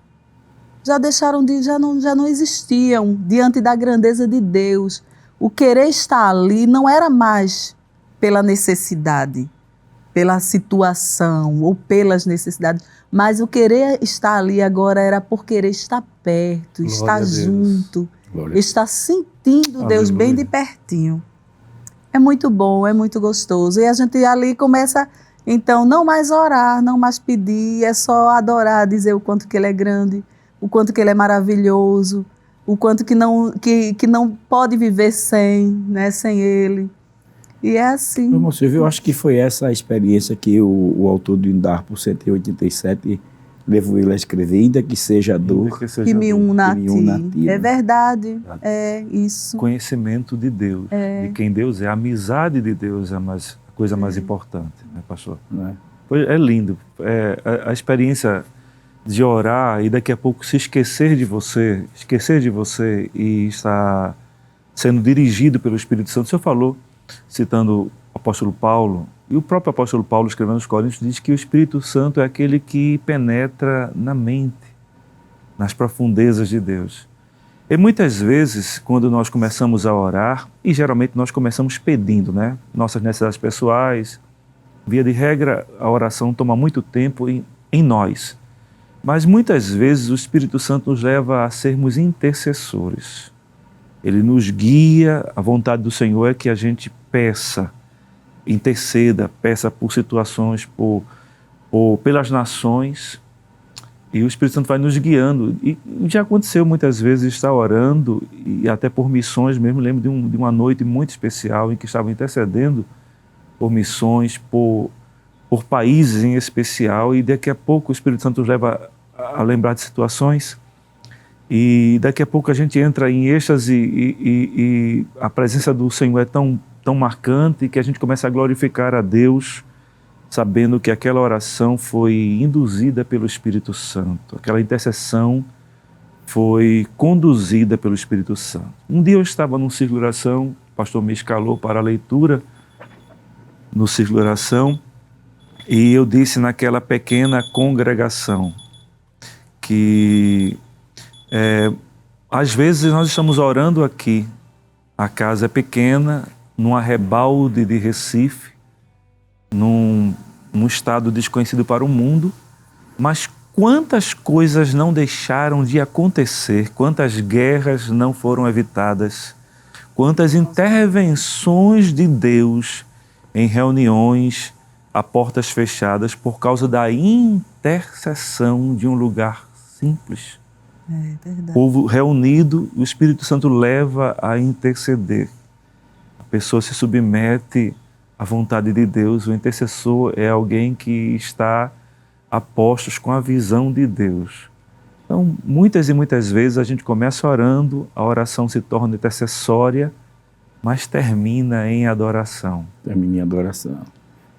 S3: Já não existiam diante da grandeza de Deus. O querer estar ali não era mais pela necessidade, pela situação ou pelas necessidades, mas o querer estar ali agora era por querer estar perto,
S2: Glória
S3: estar
S2: a Deus.
S3: junto,
S1: Glória.
S3: estar sentindo Deus bem de pertinho. É muito bom, é muito gostoso. E a gente ali começa, então, não mais orar, não mais pedir, é só adorar, dizer o quanto que Ele é grande, o quanto que Ele é maravilhoso, o quanto que não pode viver sem, né, sem Ele. E é assim.
S1: Irmão Silvio, eu acho que foi essa a experiência que o autor do Indar por 187 levou ele a escrever, ainda que seja a dor.
S3: Que me una a
S1: que me una a
S3: ti.
S1: ti,
S3: É
S1: né?
S3: verdade, é isso.
S2: Conhecimento de Deus, de quem Deus é. A amizade de Deus é a coisa mais importante, né, pastor?
S1: Né?
S2: É lindo. A experiência de orar e daqui a pouco se esquecer de você e estar sendo dirigido pelo Espírito Santo. O senhor falou, citando o apóstolo Paulo, e o próprio apóstolo Paulo, escrevendo aos Coríntios, diz que o Espírito Santo é aquele que penetra na mente, nas profundezas de Deus. E muitas vezes, quando nós começamos a orar, e geralmente nós começamos pedindo, né? Nossas necessidades pessoais, via de regra, a oração toma muito tempo em nós. Mas muitas vezes o Espírito Santo nos leva a sermos intercessores. Ele nos guia, a vontade do Senhor é que a gente peça, interceda, peça por situações, pelas nações, e o Espírito Santo vai nos guiando. E já aconteceu muitas vezes estar orando, e até por missões mesmo. Lembro de uma noite muito especial em que estava intercedendo por missões, por países em especial, e daqui a pouco o Espírito Santo nos leva a lembrar de situações, e daqui a pouco a gente entra em êxtase e a presença do Senhor é tão marcante que a gente começa a glorificar a Deus, sabendo que aquela oração foi induzida pelo Espírito Santo, aquela intercessão foi conduzida pelo Espírito Santo. Um dia eu estava num círculo de oração, o pastor me escalou para a leitura no círculo de oração, e eu disse naquela pequena congregação que às vezes nós estamos orando aqui, a casa é pequena, num arrebalde de Recife, num estado desconhecido para o mundo, mas quantas coisas não deixaram de acontecer, quantas guerras não foram evitadas, quantas intervenções de Deus em reuniões a portas fechadas por causa da intercessão de um lugar simples.
S3: É verdade.
S2: Povo reunido, o Espírito Santo leva a interceder. A pessoa se submete à vontade de Deus. O intercessor é alguém que está a postos com a visão de Deus. Então, muitas e muitas vezes a gente começa orando, a oração se torna intercessória, mas termina em adoração.
S1: Termina em adoração.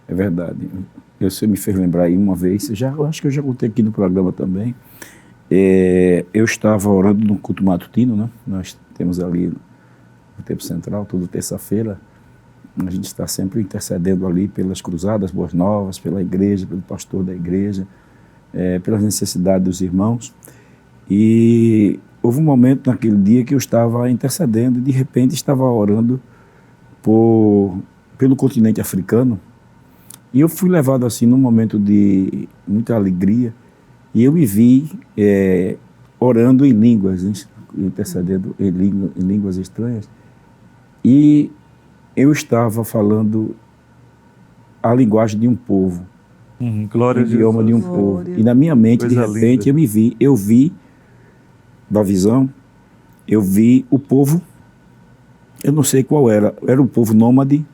S1: É verdade. Você me fez lembrar aí uma vez, eu acho que eu já contei aqui no programa também. Eu estava orando no culto matutino, né? Nós temos ali no Tempo Central, toda terça-feira, a gente está sempre intercedendo ali pelas cruzadas, boas novas, pela igreja, pelo pastor da igreja, pelas necessidades dos irmãos. E houve um momento naquele dia que eu estava intercedendo e de repente estava orando pelo continente africano. E eu fui levado assim num momento de muita alegria, e eu me vi orando em línguas, intercedendo em línguas estranhas, e eu estava falando a linguagem de um povo,
S2: Glória
S1: o idioma de um povo. E na minha mente, de repente, eu vi da visão, eu vi o povo, eu não sei qual era um povo nômade,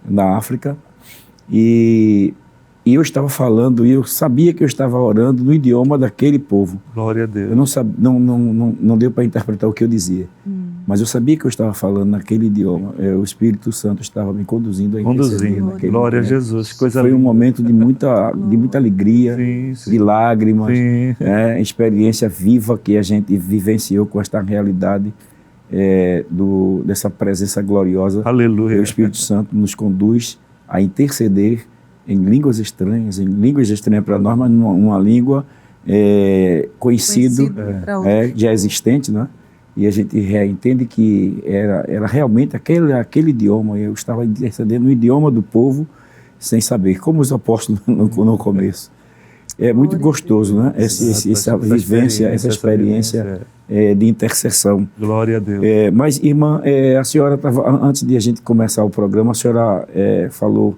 S1: na África, e eu estava falando, e eu sabia que eu estava orando no idioma daquele povo.
S2: Glória a Deus.
S1: Eu não deu para interpretar o que eu dizia, mas eu sabia que eu estava falando naquele idioma. O Espírito Santo estava me conduzindo a interceder naquele
S2: Glória
S1: momento.
S2: a Jesus, coisa
S1: Foi
S2: linda.
S1: um momento de muita alegria,
S2: Sim.
S1: de lágrimas,
S2: Sim.
S1: Experiência viva que a gente vivenciou com esta realidade dessa presença gloriosa.
S2: Aleluia.
S1: O Espírito Santo nos conduz a interceder em línguas estranhas para nós, mas uma língua conhecida, já existente, né? e a gente entende que era realmente aquele idioma. Eu estava intercedendo no idioma do povo sem saber, como os apóstolos no começo. É muito gostoso, né? Essa vivência, essa experiência de intercessão.
S2: Glória a Deus.
S1: Mas, irmã, a senhora estava, antes de a gente começar o programa, a senhora falou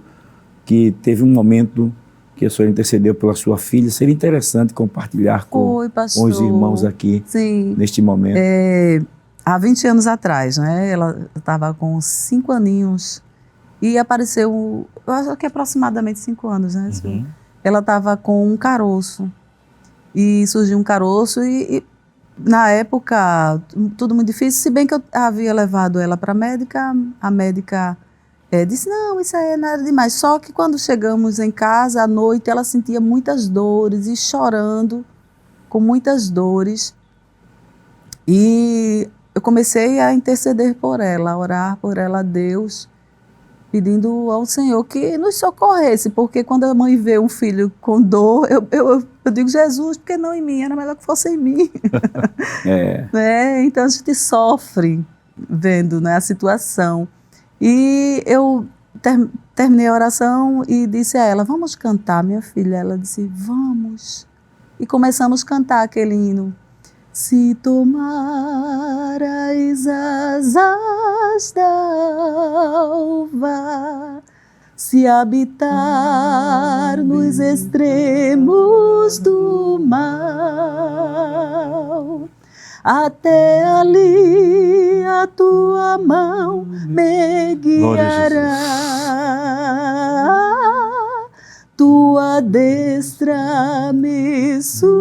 S1: que teve um momento que a senhora intercedeu pela sua filha. Seria interessante compartilhar com os irmãos aqui,
S3: sim,
S1: neste momento.
S3: Há 20 anos atrás, né? Ela estava com 5 aninhos e apareceu, eu acho que aproximadamente 5 anos, né?
S2: Uhum.
S3: Ela estava com um caroço e surgiu um caroço e na época tudo muito difícil, se bem que eu havia levado ela para a médica disse, não, isso aí é nada demais. Só que quando chegamos em casa, à noite, ela sentia muitas dores e chorando, com muitas dores. E eu comecei a interceder por ela, a orar por ela a Deus, pedindo ao Senhor que nos socorresse, porque quando a mãe vê um filho com dor, eu digo, Jesus, por que não em mim? Era melhor que fosse em mim. Então a gente sofre vendo, né, a situação. E eu terminei a oração e disse a ela, vamos cantar, minha filha. Ela disse, vamos. E começamos a cantar aquele hino. Se tomarais as asas da alva, se habitar nos extremos do mal, até ali a tua mão me guiará, tua destra me susterá.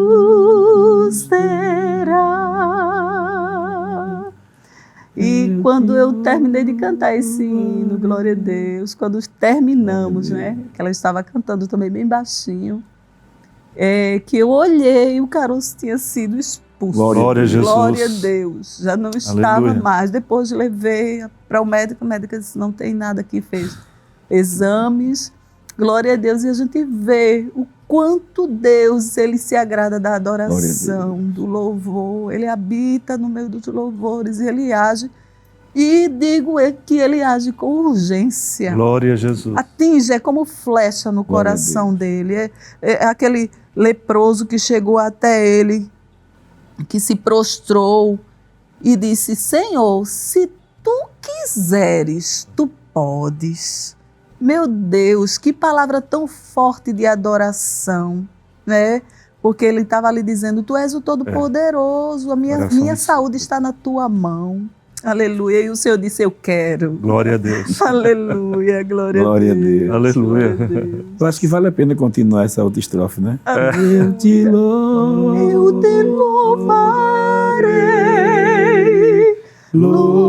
S3: E quando eu terminei de cantar esse hino, glória a Deus, quando terminamos, né, que ela estava cantando também bem baixinho, que eu olhei, o caroço tinha sido expulso.
S2: Glória a Jesus.
S3: Glória a Deus. Já não estava mais. Depois levei para o médico disse, não tem nada aqui, fez exames. Glória a Deus. E a gente vê o quanto Deus, Ele se agrada da adoração, do louvor. Ele habita no meio dos louvores e Ele age. E digo que Ele age com urgência.
S2: Glória a Jesus.
S3: Atinge, é como flecha no coração dele. É aquele leproso que chegou até Ele, que se prostrou e disse, Senhor, se tu quiseres, tu podes. Meu Deus, que palavra tão forte de adoração, né? Porque ele estava ali dizendo, tu és o Todo-Poderoso, a minha saúde está na tua mão. Aleluia. E o Senhor disse, eu quero.
S2: Glória a Deus.
S3: Aleluia, glória a Deus.
S2: Aleluia.
S1: Eu acho que vale a pena continuar essa outra estrofe, né?
S3: Eu te louvarei, louvarei,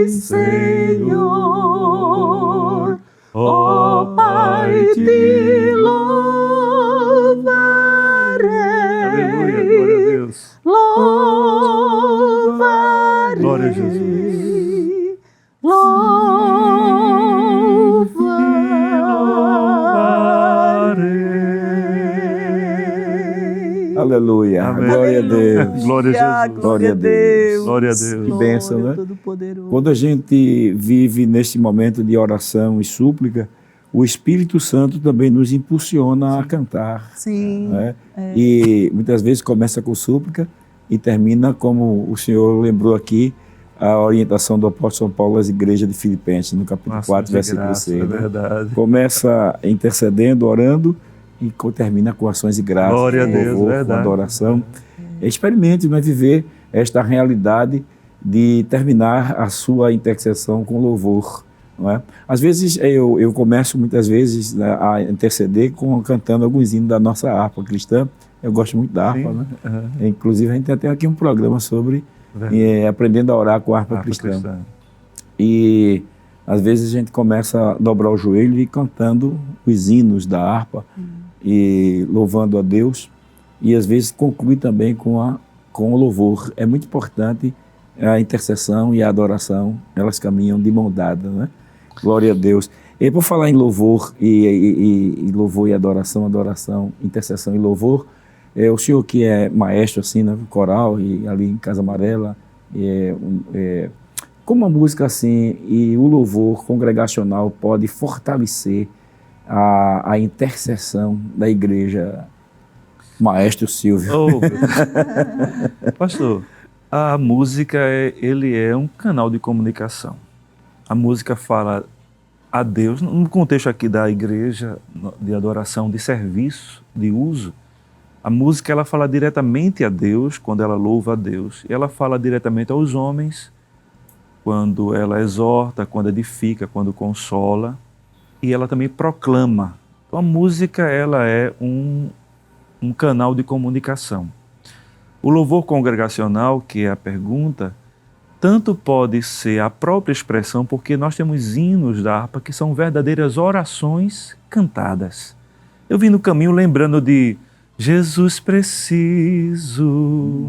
S3: Senhor, ó Pai, te louvarei.
S2: Aleluia, glória a Deus.
S3: Louvarei.
S2: Glória a Jesus.
S1: Aleluia.
S2: Amém.
S1: Glória a Deus.
S2: Glória a Jesus.
S3: Glória a Deus.
S2: Glória a Deus.
S1: Que bênção, né?
S3: Todo-Poderoso.
S1: Quando a gente vive neste momento de oração e súplica, o Espírito Santo também nos impulsiona a cantar.
S3: Sim.
S1: Né? E muitas vezes começa com súplica e termina, como o senhor lembrou aqui, a orientação do apóstolo São Paulo às igrejas de Filipenses, no capítulo 4, versículo 6.
S2: É verdade.
S1: Começa intercedendo, orando, e termina com ações de graça,
S2: Glória a
S1: com
S2: Deus,
S1: louvor, com adoração. Experimente, né, viver esta realidade de terminar a sua intercessão com louvor. Não é? Às vezes eu começo muitas vezes, né, a interceder cantando alguns hinos da nossa harpa cristã. Eu gosto muito da harpa, né? Inclusive a gente tem aqui um programa sobre aprendendo a orar com a harpa cristã. E às vezes a gente começa a dobrar o joelho e ir cantando os hinos da harpa e louvando a Deus, e às vezes conclui também com o louvor. É muito importante a intercessão e a adoração, elas caminham de mão dada, né? Glória a Deus. E por falar em louvor e louvor e adoração, adoração, intercessão e louvor, o senhor que é maestro assim, né, coral e ali em Casa Amarela, como a música assim e o louvor congregacional pode fortalecer a intercessão da igreja, Maestro Silvio?
S2: Oh, pastor, a música ele é um canal de comunicação. A música fala a Deus, no contexto aqui da igreja, de adoração, de serviço, de uso. A música ela fala diretamente a Deus quando ela louva a Deus. E ela fala diretamente aos homens quando ela exorta, quando edifica, quando consola. E ela também proclama. Então a música ela é um canal de comunicação. O louvor congregacional, que é a pergunta, tanto pode ser a própria expressão, porque nós temos hinos da harpa que são verdadeiras orações cantadas. Eu vim no caminho lembrando de Jesus, preciso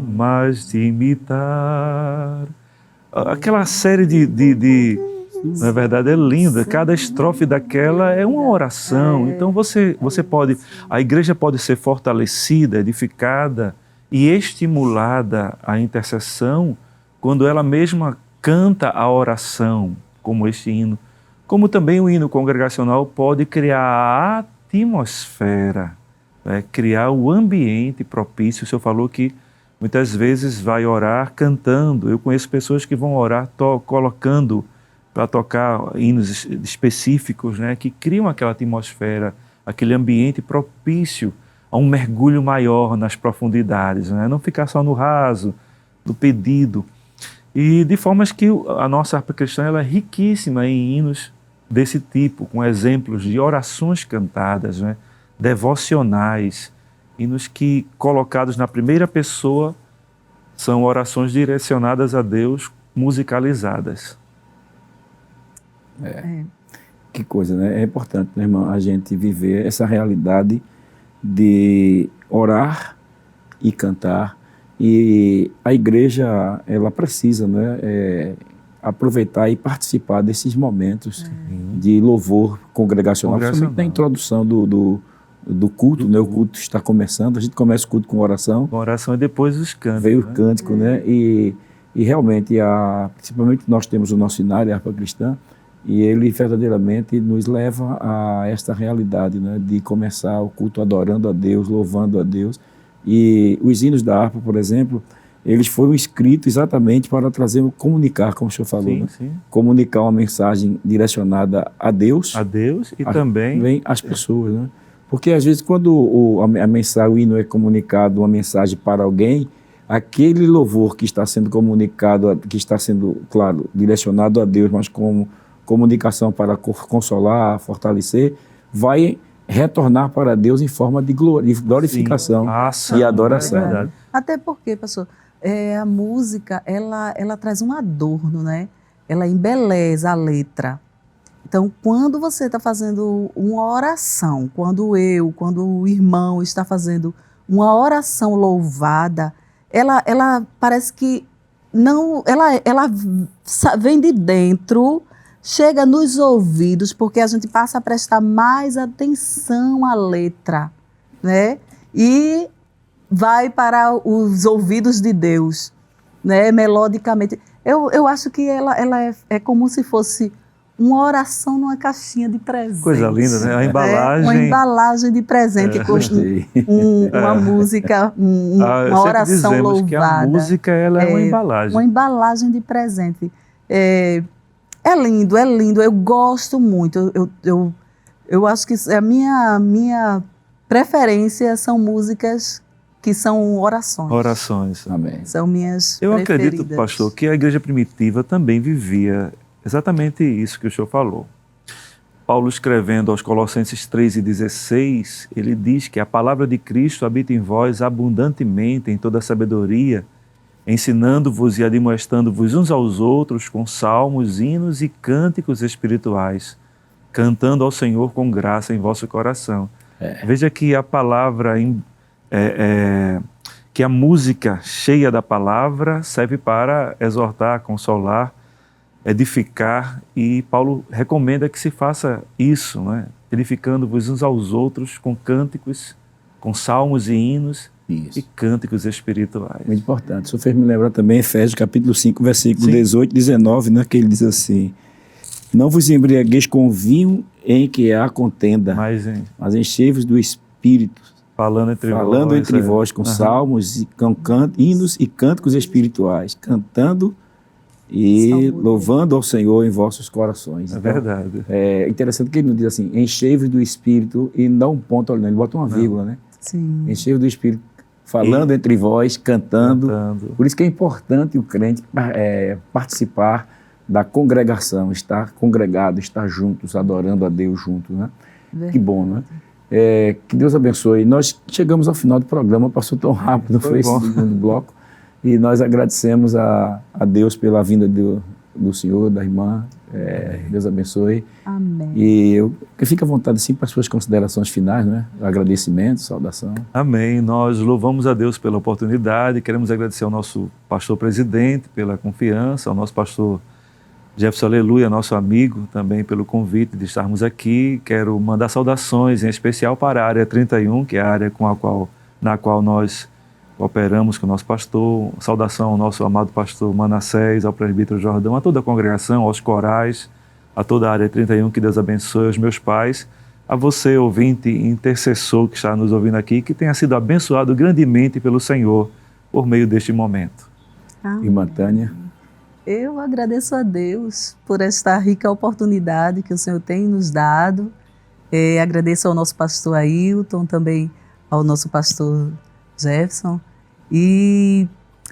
S2: mais te imitar. Aquela série na verdade é linda, cada estrofe daquela é uma oração. Então você pode, a igreja pode ser fortalecida, edificada e estimulada à intercessão quando ela mesma canta a oração, como este hino. Como também o hino congregacional pode criar a atmosfera, criar o ambiente propício. O senhor falou que muitas vezes vai orar cantando. Eu conheço pessoas que vão orar colocando para tocar hinos específicos, que criam aquela atmosfera, aquele ambiente propício a um mergulho maior nas profundidades, não ficar só no raso, no pedido. E de formas que a nossa harpa cristã ela é riquíssima em hinos desse tipo, com exemplos de orações cantadas, devocionais, hinos que, colocados na primeira pessoa, são orações direcionadas a Deus, musicalizadas.
S1: Que coisa, né? É importante, né, irmão, a gente viver essa realidade de orar e cantar. E a igreja, ela precisa, aproveitar e participar desses momentos de louvor congregacional. Principalmente na introdução do culto, o culto está começando, a gente começa o culto com oração.
S2: Com oração e depois os cânticos.
S1: Veio o cântico, E realmente, principalmente nós temos o nosso cenário, a harpa cristã, e ele verdadeiramente nos leva a esta realidade, de começar o culto adorando a Deus, louvando a Deus. E os hinos da harpa, por exemplo, eles foram escritos exatamente para comunicar, como o senhor falou,
S2: sim.
S1: Comunicar uma mensagem direcionada a Deus.
S2: A Deus e também
S1: às pessoas, Porque às vezes quando a mensagem, o hino é comunicado, uma mensagem para alguém, aquele louvor que está sendo comunicado, que está sendo, claro, direcionado a Deus, mas como comunicação para consolar, fortalecer, vai retornar para Deus em forma de glorificação e adoração.
S3: Até porque, pastor, a música, ela traz um adorno, Ela embeleza a letra. Então, quando você está fazendo uma oração, quando o irmão está fazendo uma oração louvada, ela parece que não, ela vem de dentro, chega nos ouvidos, porque a gente passa a prestar mais atenção à letra, E vai para os ouvidos de Deus, melodicamente. Eu acho que ela é como se fosse uma oração numa caixinha de presente.
S2: Coisa linda, né? A embalagem.
S3: Uma embalagem de presente, uma música, uma oração louvada.
S2: Que a música ela é uma embalagem.
S3: Uma embalagem de presente. É lindo, eu gosto muito. Eu acho que a minha preferência são músicas que são orações.
S2: Orações.
S1: Amém.
S3: São minhas
S2: Eu
S3: preferidas.
S2: acredito, pastor, que a igreja primitiva também vivia exatamente isso que o senhor falou. Paulo, escrevendo aos Colossenses 3:16, ele diz que a palavra de Cristo habita em vós abundantemente em toda a sabedoria, ensinando-vos e admoestando-vos uns aos outros com salmos, hinos e cânticos espirituais, cantando ao Senhor com graça em vosso coração. Veja que a palavra, que a música cheia da palavra serve para exortar, consolar, edificar, e Paulo recomenda que se faça isso, né? Edificando-vos uns aos outros com cânticos, com salmos e hinos
S1: Isso.
S2: e cânticos espirituais.
S1: Muito importante. O senhor fez me lembrar também Efésios capítulo 5, versículo
S2: Sim.
S1: 18 e 19, né, que ele diz assim: não vos embriagueis com vinho em que há contenda, mas enchei-vos do Espírito,
S2: falando
S1: entre vós com salmos, e com hinos e cânticos espirituais, cantando e
S3: Salmo.
S1: louvando ao Senhor em vossos corações.
S2: É
S1: Então,
S2: verdade.
S1: é interessante que ele não diz assim, enchei-vos do Espírito, e não um ponto, ele bota uma vírgula, né?
S3: Sim.
S1: Enchei-vos do Espírito, falando entre vós, cantando. Por isso que é importante o crente participar da congregação, estar congregado, estar juntos, adorando a Deus juntos, né?
S3: Verdade.
S1: Que bom, né? Que Deus abençoe. Nós chegamos ao final do programa, passou tão rápido, foi esse segundo bloco, e nós agradecemos a Deus pela vinda do senhor, da irmã. Deus abençoe.
S3: Amém.
S1: E que fique à vontade assim para as suas considerações finais, né? Agradecimento, saudação.
S2: Amém. Nós louvamos a Deus pela oportunidade, queremos agradecer ao nosso pastor presidente pela confiança, ao nosso pastor Jefferson Aleluia, nosso amigo, também pelo convite de estarmos aqui. Quero mandar saudações, em especial para a área 31, que é a área na qual nós operamos com o nosso pastor. Saudação ao nosso amado pastor Manassés, ao presbítero Jordão, a toda a congregação, aos corais, a toda a área 31, que Deus abençoe, aos meus pais, a você, ouvinte e intercessor que está nos ouvindo aqui, que tenha sido abençoado grandemente pelo Senhor por meio deste momento.
S3: Amém.
S1: Irmã Tânia.
S3: Eu agradeço a Deus por esta rica oportunidade que o Senhor tem nos dado. Agradeço ao nosso pastor Ailton, também ao nosso pastor Jefferson. E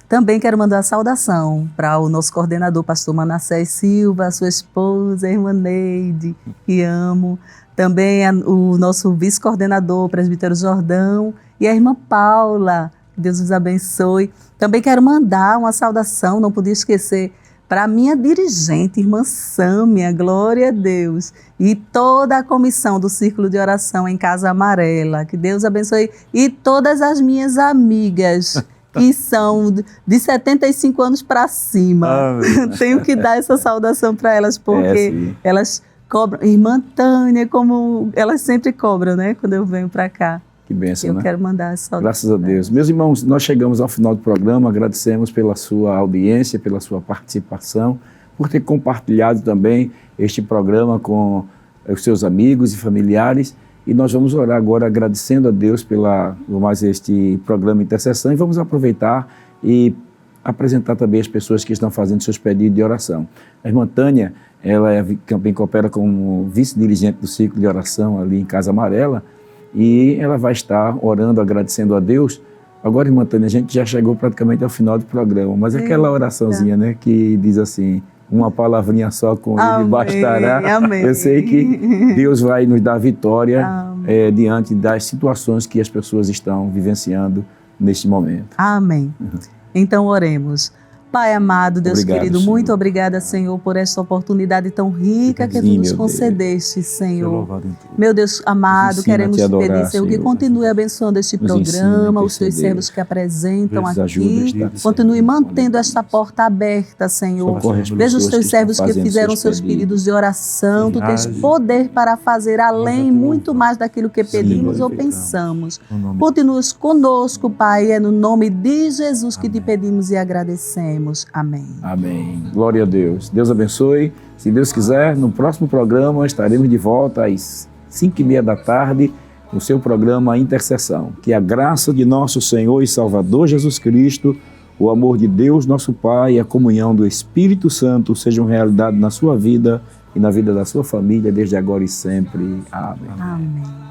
S3: também quero mandar saudação para o nosso coordenador, pastor Manassés Silva, a sua esposa, a irmã Neide, que amo. Também o nosso vice-coordenador, o presbítero Jordão, e a irmã Paula. Deus os abençoe. Também quero mandar uma saudação, não podia esquecer, para a minha dirigente, irmã Sâmia, glória a Deus, e toda a comissão do Círculo de Oração em Casa Amarela, que Deus abençoe, e todas as minhas amigas, que são de 75 anos para cima. Tenho que dar essa saudação para elas, porque elas cobram, irmã Tânia, como elas sempre cobram, né, quando eu venho para cá.
S1: Que bênção, né?
S3: Eu quero mandar essa saudação.
S1: Graças a Deus. Meus irmãos, nós chegamos ao final do programa, agradecemos pela sua audiência, pela sua participação, por ter compartilhado também este programa com os seus amigos e familiares. E nós vamos orar agora agradecendo a Deus por mais este programa Intercessão, e vamos aproveitar e apresentar também as pessoas que estão fazendo seus pedidos de oração. A irmã Tânia, ela também coopera como vice-dirigente do Círculo de Oração ali em Casa Amarela, e ela vai estar orando, agradecendo a Deus. Agora, irmã Tânia, a gente já chegou praticamente ao final do programa, mas aquela oraçãozinha, né, que diz assim, uma palavrinha só com ele bastará.
S3: Amém.
S1: Eu sei que Deus vai nos dar vitória diante das situações que as pessoas estão vivenciando neste momento.
S3: Amém. Então oremos. Pai amado, Deus
S1: Obrigado,
S3: querido,
S1: Senhor.
S3: muito obrigada, Senhor, por esta oportunidade tão rica que Tu nos concedeste, Senhor. Meu Deus amado, queremos te pedir, Senhor, que continue abençoando este programa, os Teus servos que apresentam aqui. Continue mantendo esta porta aberta, Senhor. Veja os Teus servos que fizeram seus pedidos de oração. Tu tens poder para fazer além, muito mais daquilo que pedimos ou pensamos. Continua conosco, Pai, é no nome de Jesus que te pedimos e agradecemos. Amém.
S1: Amém. Glória a Deus. Deus abençoe. Se Deus quiser, no próximo programa estaremos de volta às 5h30 da tarde no seu programa Intercessão. Que a graça de nosso Senhor e Salvador Jesus Cristo, o amor de Deus, nosso Pai, e a comunhão do Espírito Santo sejam realidade na sua vida e na vida da sua família, desde agora e sempre. Amém.
S3: Amém.